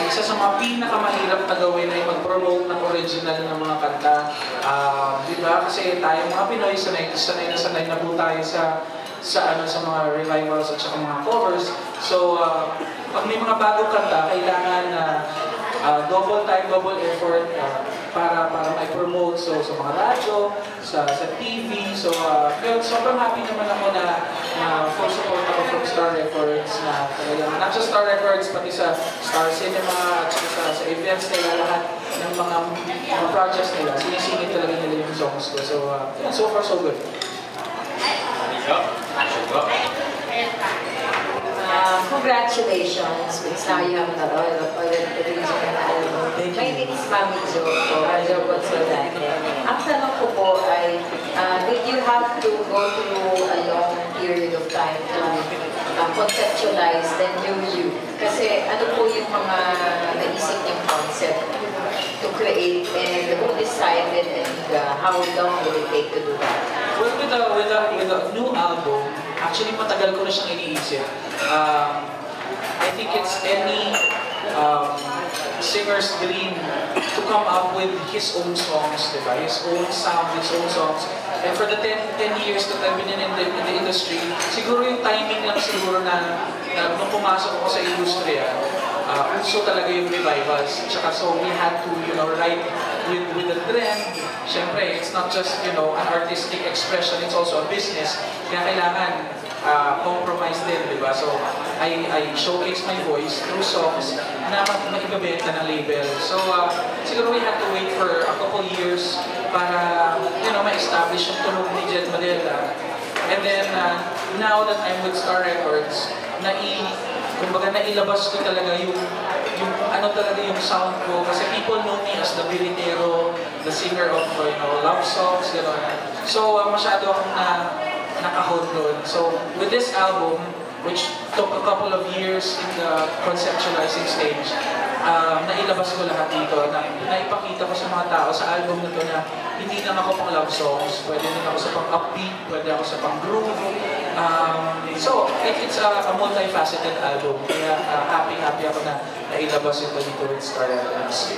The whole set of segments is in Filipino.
isa sa mga pinakamahirap na gawin ay mag-promote ng original ng mga kanta. Diba? Kasi tayo mga Pinoy, sanay na po tayo sa mga revivals at saka mga covers. So, pag may mga bagong kanta, kailangan na double time, double effort para ma-promote. So, sa mga radyo, sa TV. So, yun, sobrang happy naman ako na full support ako from Star Records na talagang, not just Star Records, pati sa Star Cinema at saka sa events nila, lahat ng mga projects nila, sinisingit talaga nila yung songs ko. So, yeah, so far so good. Congratulations, because now you have a lot of original album. My name is Mami Jo Gonzolante. Ang tanong ko po ay, did you have to go through a long period of time to conceptualize the new you? Kasi ano po yung mga naisip niyong concept to create, and who decided, and how long will it take to do that? Well, with a new album, actually matagal ko na siyang iniisip. I think it's any singer's dream to come up with his own songs, diba? His own sound, his own songs. And for the 10 years that I've been in the industry, siguro yung timing lang siguro na nung pumasok ako sa industriya, uso talaga yung revivals. Tsaka so we had to, ride with the trend. Siyempre, it's not just, an artistic expression, it's also a business. Kaya kailangan compromise din, di ba? So, I showcase my voice through songs na maibabenta ng label. So, siguro we had to wait for a couple years para, ma-establish yung tunog ni Jed Madela. And then, now that I'm with Star Records, kumbaga nailabas ko talaga yung talaga yung sound ko. Kasi people know me as the Biritero, the singer of, love songs, gano'n. So, masyado akong naka-hold doon. So, with this album, which took a couple of years in the conceptualizing stage, nailabas ko lahat dito, naipakita ko sa mga tao sa album na to na hindi lang ako pang love songs, pwede din ako sa pang upbeat, pwede ako sa pang groove. So, it's a multifaceted album. Kaya happy ako na nailabas ito dito with Star Records.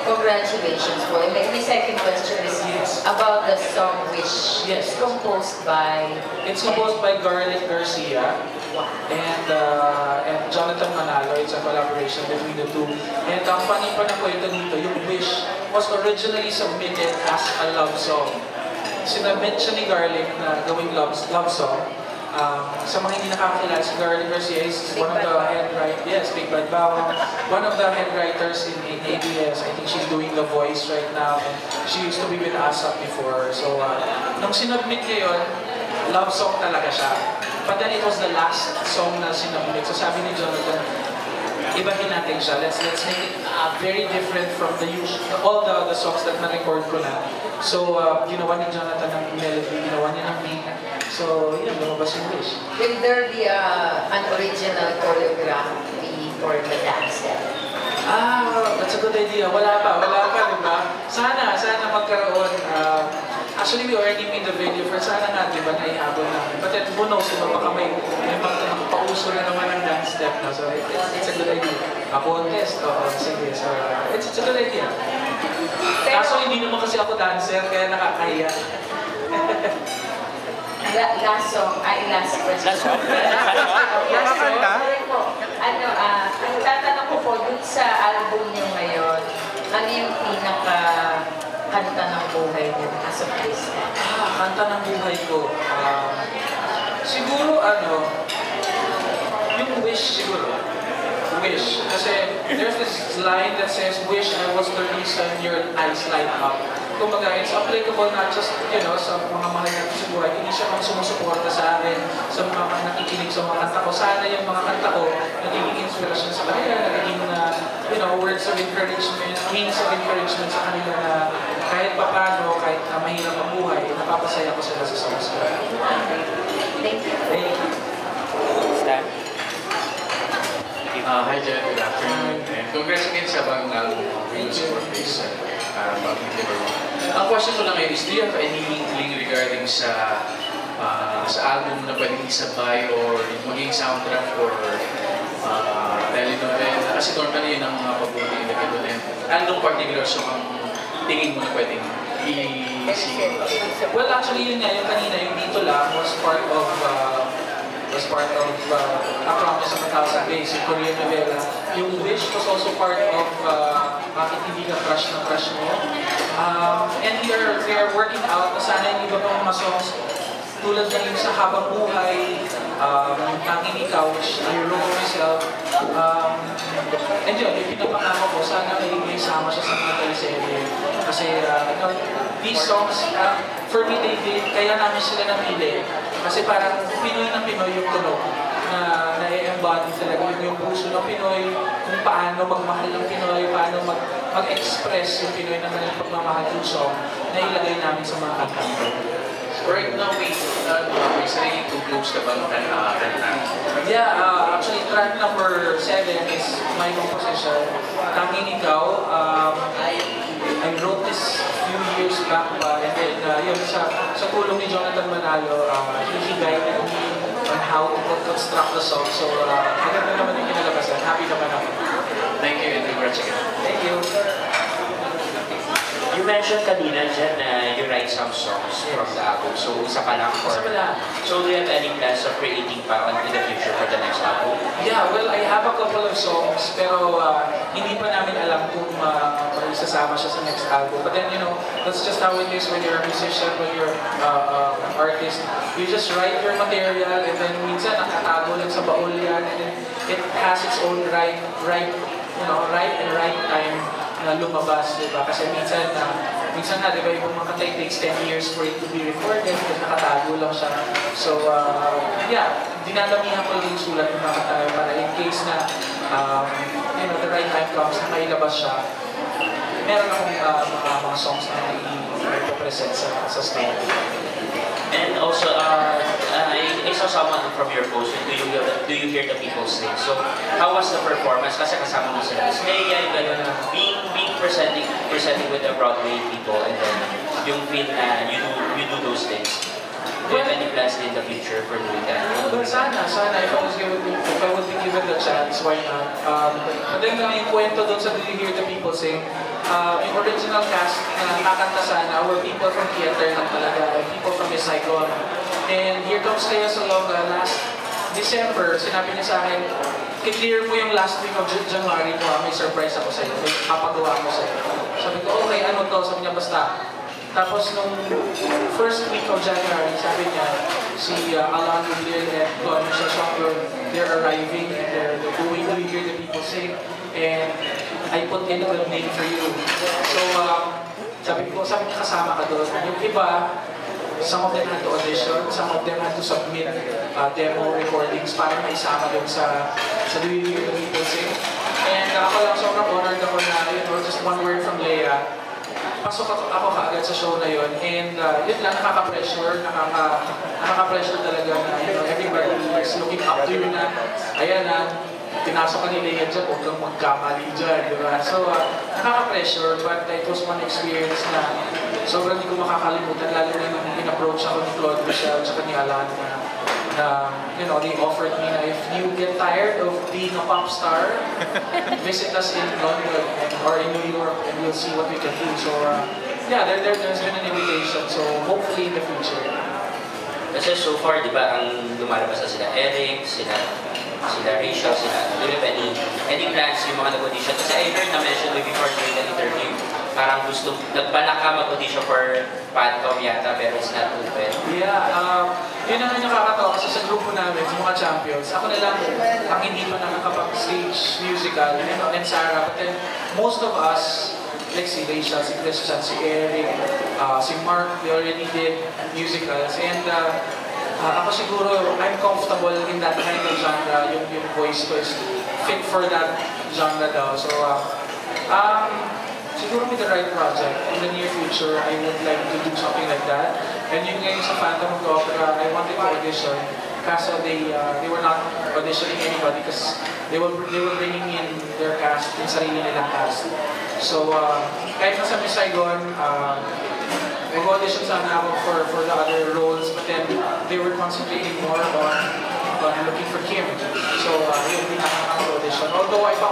Congratulations po. My second question is about the song which is composed by... It's composed by Garlic Garcia and Jonathan Manalo. It's a collaboration between the two. And ang funny pa na kwento dito, yung Wish was originally submitted as a love song. Sinabit siya ni Garlic na gawing love song. Sa mga hindi nakakakilala, si Garlic Garcia is one of the head writers, Big Bad Bawang, one of the head writers in ABS. I think she's doing The Voice right now, and she used to be with ASAP before. So, nung sinubmit niya yun, love song talaga siya. But then it was the last song na sinubmit. So sabi ni Jonathan, ibahin natin siya. Let's make it very different from all the songs that na-record ko na. So, ginawa ni Jonathan ng melody, ginawa niya ng beat. So, yun, lumabas yung Wish. Will there be an original choreography for the dance step? That's a good idea. Wala pa, di ba? Sana magkaroon. Actually, we already made the video for sana nga, di ba, naihabol namin. But then, who knows, baka may pauso na naman ng dance step na. So, it's a good idea. A-contest, sige. So, it's a good idea. Kaso, hindi naman kasi ako dancer, kaya nakakahiya. Last question. Last question. Ang tatanong ko po, dun sa album niyo ngayon, ano yung pinaka-kanta ng buhay niyo as of this? Kanta ng buhay ko. Siguro, yung Wish siguro. Wish. Kasi there's this line that says, "Wish I was the reason your eyes light up." Kumbaga, it's applicable not just, sa mga mahal natin sa buhay. Hindi siya mga sumusuporta sa akin, sa mga nakikinig sa mga kanta ko. Sana yung mga kanta ko, nagiging inspiration sa kanila, nagiging words of encouragement, means of encouragement sa kanila na kahit papano, kahit mahirap ang buhay, napapasaya ko sila sa songs ko. Thank you. Thank you. Stan. Hi, Jen. Good afternoon. And congrats again sa bagong album, Wheels for Face. Ang question ko lang ngayon is, do you have any inkling regarding sa album na pwedeng isabay or maging soundtrack or telenovela? Kasi normally yun ang mga paborito in the Quezon. Anong particular song ang tingin mo na pwedeng i-sing? Well, actually yun nga, yung kanina, yung dito lang was part of A Promise of a Thousand Days, yung Korean novela. Yung Wish was also part of Bakit Hindi Ka Crush na Crush Mo. And we are working out na sana yung iba pang mga songs tulad na yung sa Habang Buhay, yung Tanging Ikaw, which I wrote myself. And yun, yung pinapangako ko, sana may sama siya sa mga teleserye. Kasi these songs, for me, kaya namin sila napili. Kasi parang Pinoy na Pinoy yung tunog na i-embody talaga yung puso ng Pinoy, kung paano magmahal ng Pinoy, paano mag-express yung Pinoy na pagmamahal yung song na ilagay namin sa mga kanta. Right now, may say too close ka ba kanta? Yeah, actually track number 7 is my composition, Tanging Ikaw. I wrote this few years back pa, and then yun, sa tulong ni Jonathan Manalo, he guided me on how to construct the song. So, maganda naman yung kinalabasan. Happy naman ako. Thank you and congrats again. Thank you. You mentioned kanina dyan na you write some songs from the album. So, isa pa lang? Isa pa lang. So, do you have any plans of creating pa in the future for the next album? Yeah, well, I have a couple of songs, pero hindi pa namin alam kung isasama siya sa next album. But then, you know, that's just how it is when you're a musician, when you're an artist. You just write your material, and then minsan nakatago lang sa baul yan, and then it has its own right and right time na lumabas, di ba? Kasi minsan na, di ba, yung mga kanta, it takes 10 years for it to be recorded because nakatago lang siya. So, yeah, dinadamihan ko yung sulat ng mga kanta para in case na, the right time comes na mailabas siya, meron akong mga songs na i-present sa stage. And also, I saw someone from your post, do you hear the people sing? So, how was the performance? Kasi kasama mo sila. Leia, being presenting with the Broadway people, and then yung feel na you do those things. Do you have any plans in the future for doing that? Well, sana, if I would be given the chance, why not? But then yung kwento doon sa Do You Hear the People Sing, yung original cast na nakakanta sana were people from theater lang talaga, people from Recycle. And Here Comes Lea Salonga, last December, sinabi niya sa akin, i-clear mo yung last week of January mo, may surprise ako sa'yo, may papagawa ko sa'yo. Sabi ko, okay, ano to? Sabi niya, basta. Tapos nung first week of January, sabi niya, si Alan Lil and Don Shashongo, they're arriving, and they're going to hear the people sing, and I put in a good name for you. So, sabi niya kasama ka doon. Yung iba, some of them had to audition, some of them had to submit demo recordings para maisama doon sa Do You Hear the People Sing. And ako lang sobrang honored ako na, just one word from Leia. Pasok ako kaagad sa show na yun, and yun lang, nakaka-pressure talaga na, everybody is looking up to you na, ayan na, pinasok ka ni Leia dyan, huwag kang magkamali dyan, di ba? So, nakaka-pressure, but it was one experience na sobrang hindi ko makakalimutan, lalo na nung in-approach ako ni Claude Michelle at ni Alan na, they offered me na if you get tired of being a pop star, visit us in London or in New York and we'll see what we can do. So, yeah, there's been an invitation. So, hopefully in the future. Kasi so far, di ba, ang lumalabas na sila Eric, sila Rachel, do you have any plans yung mga nag-audition? Kasi I heard na mention before during the interview, parang nagbalak ka mag-audition for Phantom yata, pero it's not open. Yeah, yun ang nakakatawa kasi sa grupo namin, sa mga champions, ako na lang ang hindi pa nakakapag-stage musical, and Sarah, but then most of us, like si Rachel, si Christian, si Eric, si Mark, we already did musicals, and ako siguro, I'm comfortable in that kind of genre, yung voice ko is fit for that genre daw. So, siguro with the right project, in the near future, I would like to do something like that. And yun ngayon sa Phantom of the Opera, I wanted to audition, kaso they were not auditioning anybody because they were bringing in their cast, yung sarili nilang cast. So, kahit nasa Miss Saigon, mag-audition sana ako for the other roles, but then they were concentrating more on looking for Kim. So, yun, hindi na ako audition. Although I found